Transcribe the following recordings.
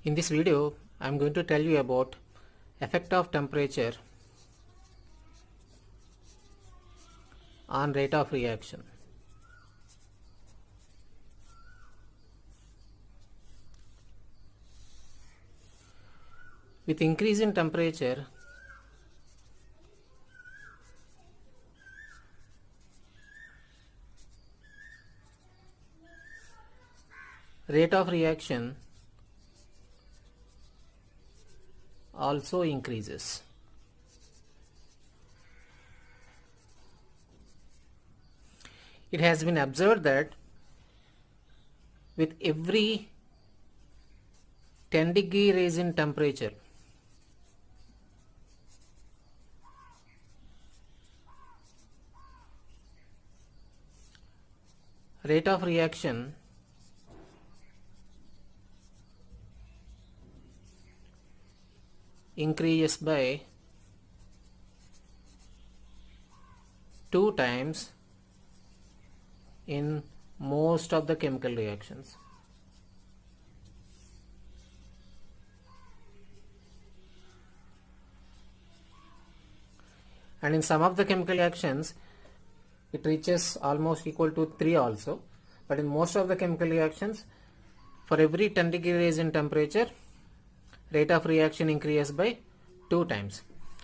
In this video, I am going to tell you about effect of temperature on rate of reaction. With increase in temperature, rate of reaction also increases. It has been observed that with every 10-degree rise in temperature, rate of reaction increases by 2 times in most of the chemical reactions. And in some of the chemical reactions, it reaches almost equal to 3 also. But in most of the chemical reactions, for every 10-degree rise in temperature, rate of reaction increases by 2 times.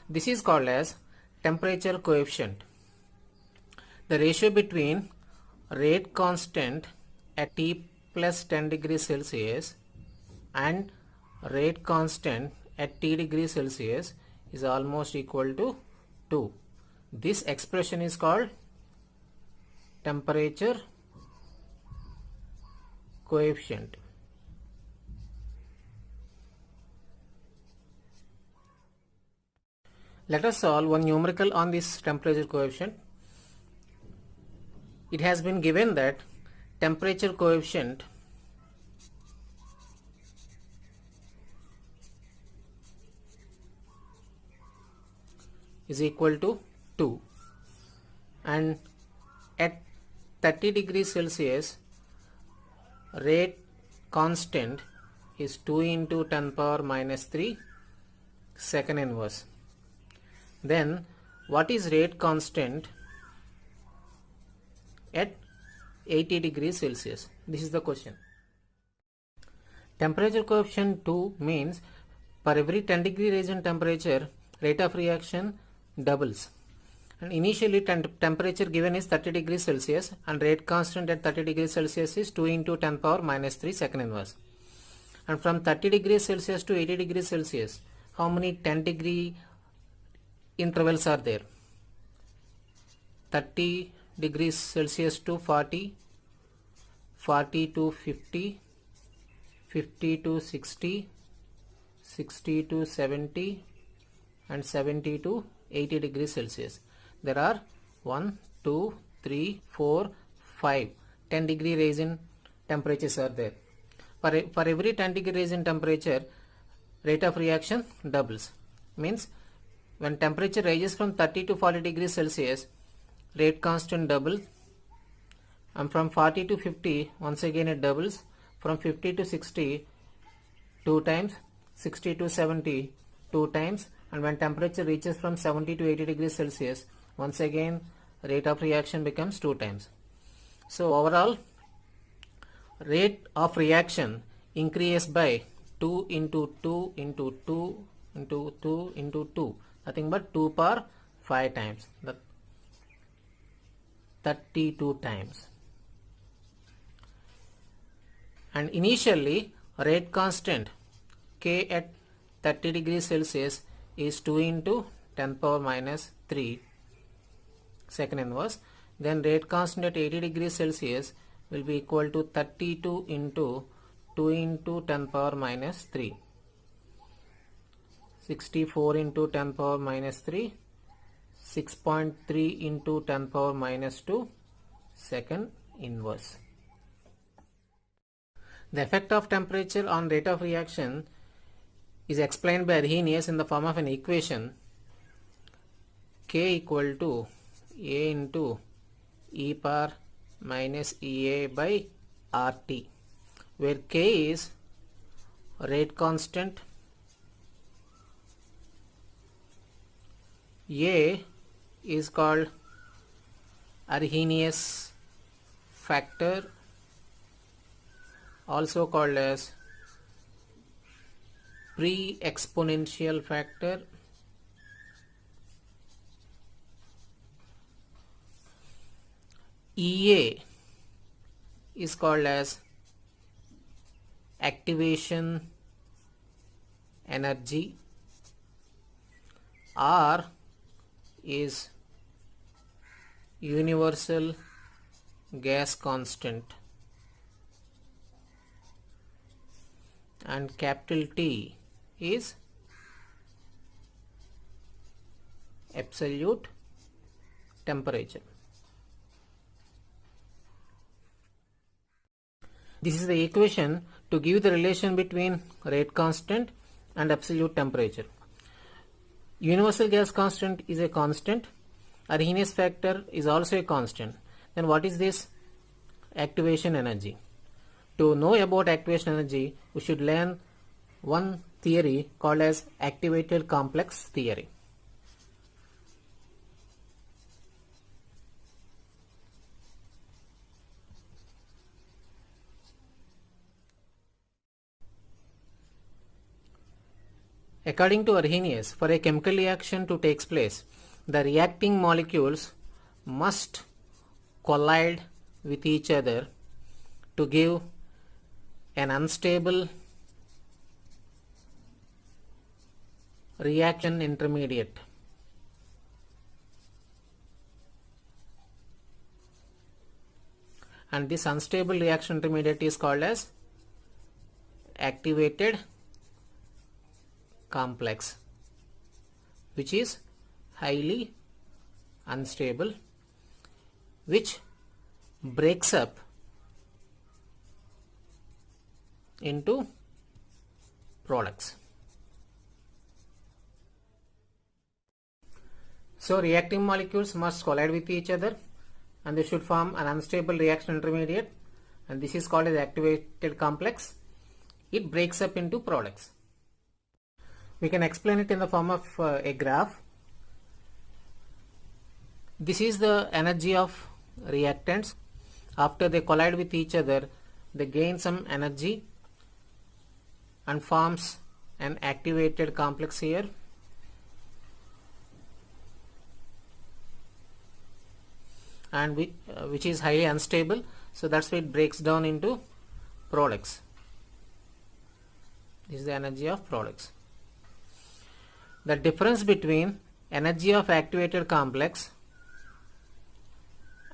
This is called as temperature coefficient. The ratio between rate constant at T plus 10 degrees Celsius and rate constant at T degrees Celsius is almost equal to 2. This expression is called temperature coefficient. Let us solve one numerical on this temperature coefficient. It has been given that temperature coefficient is equal to 2, and at 30 degrees Celsius rate constant is 2 into 10 power minus 3 second inverse. Then what is rate constant at 80 degrees Celsius? This is the question. Temperature coefficient 2 means for every 10 degree rise in temperature, rate of reaction doubles. And initially temperature given is 30 degrees Celsius and rate constant at 30 degrees Celsius is 2 into 10 power minus 3 second inverse. And from 30 degrees Celsius to 80 degrees Celsius, how many 10 degree intervals are there? 30 degrees Celsius to 40, 40 to 50, 50 to 60, 60 to 70 and 70 to 80 degrees Celsius. There are 1, 2, 3, 4, 5 10 degree rise in temperatures are there. For every 10 degree rise in temperature, rate of reaction doubles. Means when temperature rises from 30 to 40 degrees Celsius, rate constant doubles, and from 40 to 50 once again it doubles, from 50 to 60 2 times, 60 to 70 2 times, and when temperature reaches from 70 to 80 degrees Celsius, once again rate of reaction becomes 2 times. So overall rate of reaction increases by 2 into 2 into 2 into 2 into 2, nothing but 2 power 5 times, 32 times. And initially rate constant K at 30 degrees Celsius is 2 into 10 power minus 3 second inverse. Then rate constant at 80 degrees Celsius will be equal to 32 into 2 into 10 power minus 3, 64 into 10 power minus 3, 6.3 into 10 power minus 2 second inverse. The effect of temperature on rate of reaction is explained by Arrhenius in the form of an equation K equal to A into e power minus EA by RT, where K is rate constant. A is called Arrhenius factor, also called as pre-exponential factor. EA is called as activation energy. R is universal gas constant, and capital T is absolute temperature. This is the equation to give the relation between rate constant and absolute temperature. Universal gas constant is a constant. Arrhenius factor is also a constant. Then what is this activation energy? To know about activation energy, we should learn one theory called as activated complex theory. According to Arrhenius, for a chemical reaction to take place, the reacting molecules must collide with each other to give an unstable reaction intermediate. And this unstable reaction intermediate is called as activated complex, which is highly unstable, which breaks up into products. So reacting molecules must collide with each other and they should form an unstable reaction intermediate, and this is called as activated complex. It breaks up into products. We can explain it in the form of a graph. This is the energy of reactants. After they collide with each other, they gain some energy and forms an activated complex here. And which is highly unstable, so that's why it breaks down into products. This is the energy of products. The difference between energy of activated complex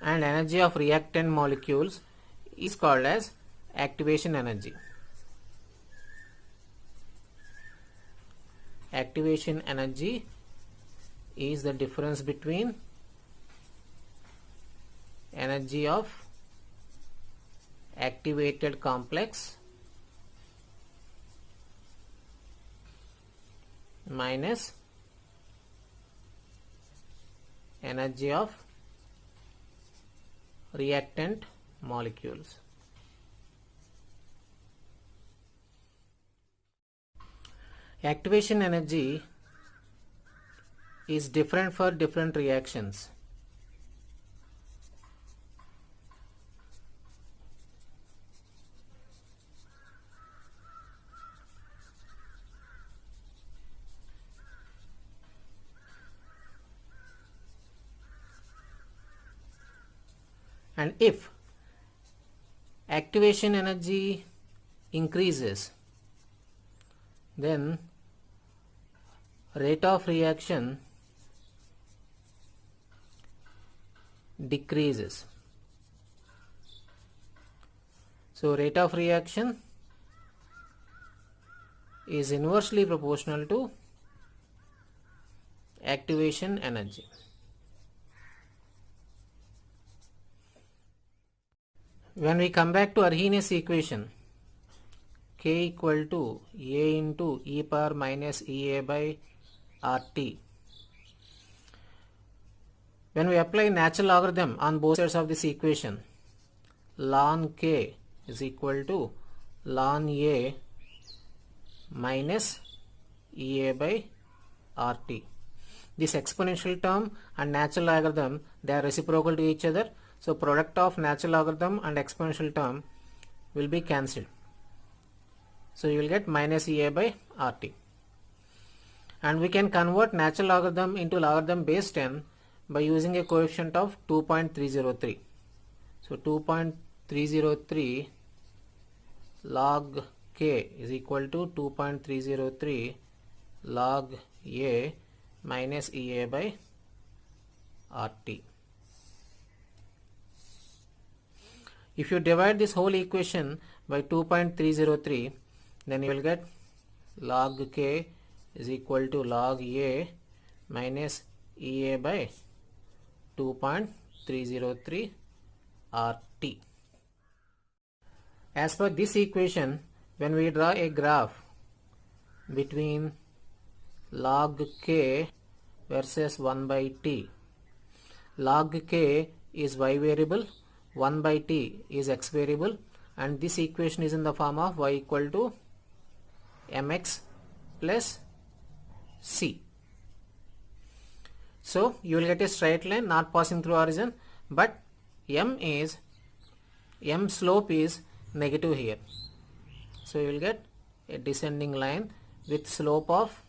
and energy of reactant molecules is called as activation energy. Activation energy is the difference between energy of activated complex minus energy of reactant molecules. Activation energy is different for different reactions. And if activation energy increases, then rate of reaction decreases. So rate of reaction is inversely proportional to activation energy. When we come back to Arrhenius equation, K equal to A into e power minus EA by RT. When we apply natural logarithm on both sides of this equation, ln K is equal to ln A minus EA by RT. This exponential term and natural logarithm, they are reciprocal to each other. So product of natural logarithm and exponential term will be cancelled. So you will get minus EA by RT. And we can convert natural logarithm into logarithm base 10 by using a coefficient of 2.303. So 2.303 log k is equal to 2.303 log A minus EA by RT. If you divide this whole equation by 2.303, then you will get log k is equal to log A minus EA by 2.303 RT. As per this equation, when we draw a graph between log k versus 1 by t, log k is y variable, 1 by t is x variable, and this equation is in the form of y equal to mx plus c. So you will get a straight line not passing through origin, but m slope is negative here. So you will get a descending line with slope of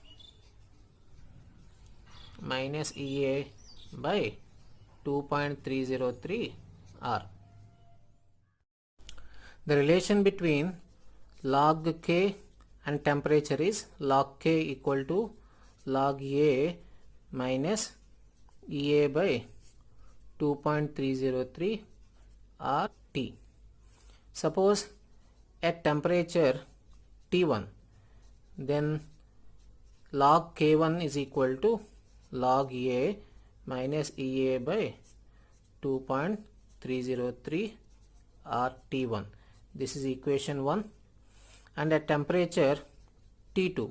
minus EA by 2.303 R. The relation between log k and temperature is log k equal to log A minus EA by 2.303 RT. Suppose at temperature T1, then log K1 is equal to log A minus EA by 2.303 RT1. This is equation 1. And at temperature T2,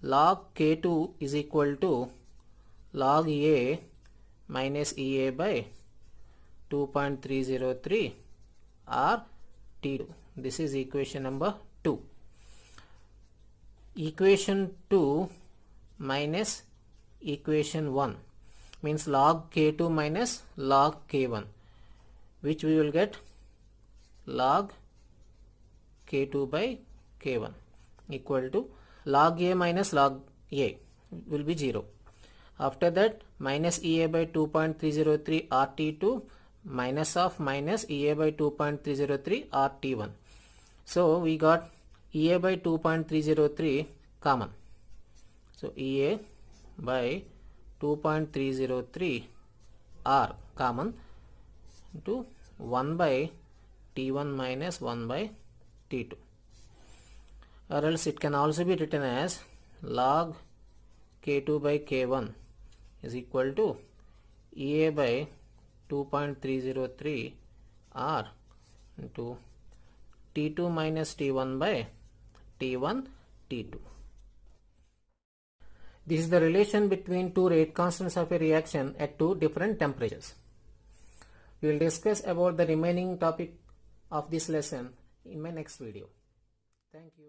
log K2 is equal to log A minus EA by 2.303 RT2. This is equation number 2. Equation 2 minus equation 1 means log K2 minus log K1, which we will get log K2 by K1 equal to log A minus log A will be 0. After that, minus EA by 2.303 RT2 minus of minus EA by 2.303 RT1. So we got EA by 2.303 common. So EA by 2.303 R common to 1 by T1 minus 1 by T2. Or else it can also be written as log K2 by K1 is equal to EA by 2.303 R into T2 minus T1 by T1 T2. This is the relation between two rate constants of a reaction at two different temperatures. We will discuss about the remaining topic of this lesson in my next video. Thank you.